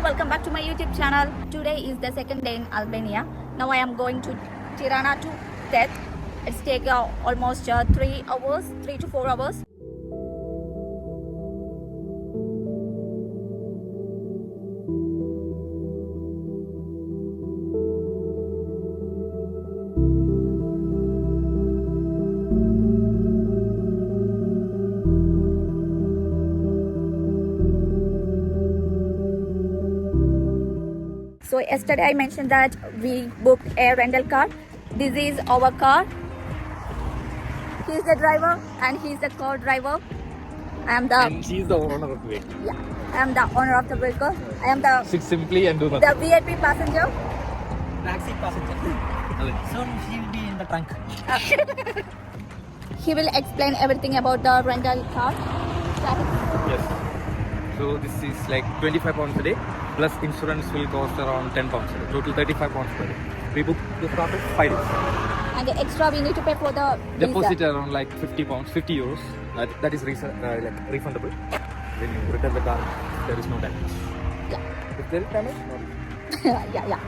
welcome back to my YouTube channel. Today is the second day in Albania. Now I am going to Tirana to Theth. It's take almost 3 hours, 3 to 4 hours. So yesterday I mentioned that we booked a rental car. This is our car. He's the driver and he's the co-driver. And she's the owner of the vehicle. Yeah, I am the owner of the vehicle. I am the Sit simply and do nothing. the VIP passenger. Taxi passenger. Soon she will be in the trunk. He will explain everything about the rental car. Yes. So this is like 25 pounds a day. Plus insurance will cost around 10 pounds a day. Total 35 pounds per day. We booked the start of 5 days. And the extra we need to pay for the Deposit visa. around like 50 pounds, 50 euros. That is like refundable. When you return the car, there is no damage. Yeah. If there is damage, no. yeah.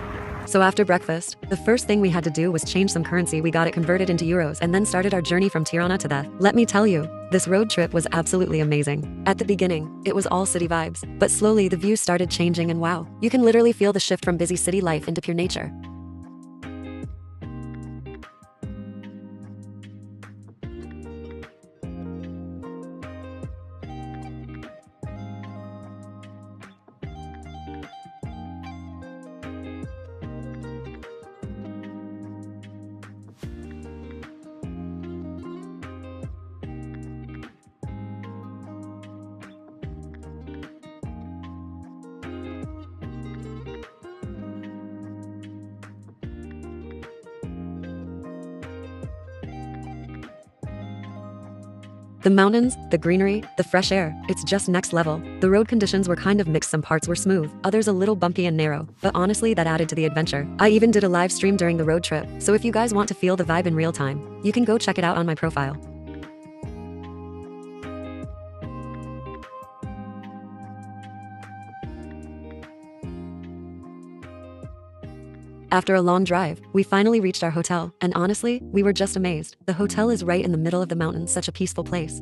So after breakfast, the first thing we had to do was change some currency. We got it converted into euros and then started our journey from Tirana to Theth. Let me tell you, this road trip was absolutely amazing. At the beginning, it was all city vibes, but slowly the views started changing and wow, you can literally feel the shift from busy city life into pure nature. The mountains, the greenery, the fresh air, it's just next level. The road conditions were kind of mixed, some parts were smooth, others a little bumpy and narrow, but honestly that added to the adventure. I even did a live stream during the road trip, so if you guys want to feel the vibe in real time, you can go check it out on my profile. After a long drive, we finally reached our hotel, and honestly, we were just amazed. The hotel is right in the middle of the mountains, such a peaceful place.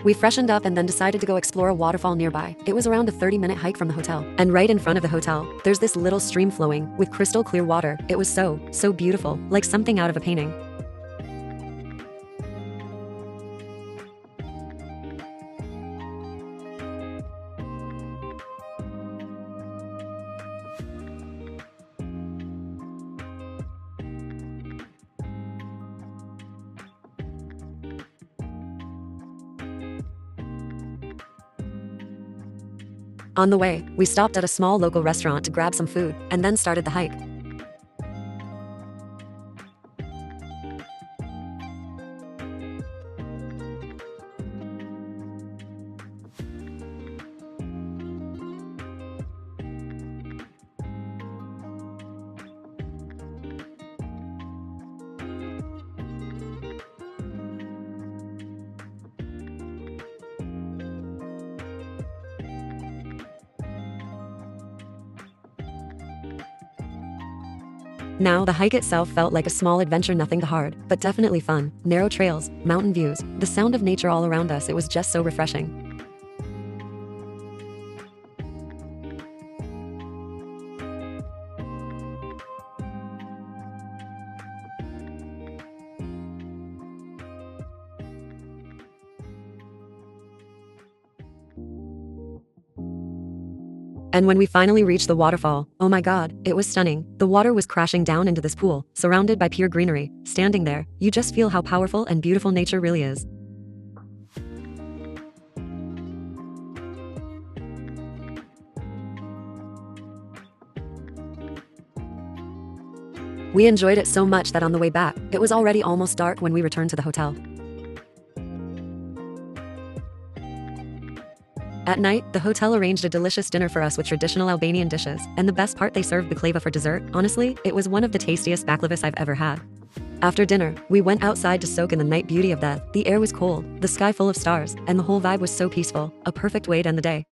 We freshened up and then decided to go explore a waterfall nearby. It was around a 30-minute hike from the hotel. And right in front of the hotel, there's this little stream flowing with crystal clear water. It was so beautiful, like something out of a painting. On the way, we stopped at a small local restaurant to grab some food, and then started the hike. Now, the hike itself felt like a small adventure, nothing too hard, but definitely fun. Narrow trails, mountain views, the sound of nature all around us, it was just so refreshing. And when we finally reached the waterfall, oh my god, it was stunning. The water was crashing down into this pool, surrounded by pure greenery. Standing there, you just feel how powerful and beautiful nature really is. We enjoyed it so much that on the way back, it was already almost dark when we returned to the hotel. At night, the hotel arranged a delicious dinner for us with traditional Albanian dishes, and the best part, they served baklava for dessert. Honestly, it was one of the tastiest baklavas I've ever had. After dinner, we went outside to soak in the night beauty of Theth. The air was cold, the sky full of stars, and the whole vibe was so peaceful, a perfect way to end the day.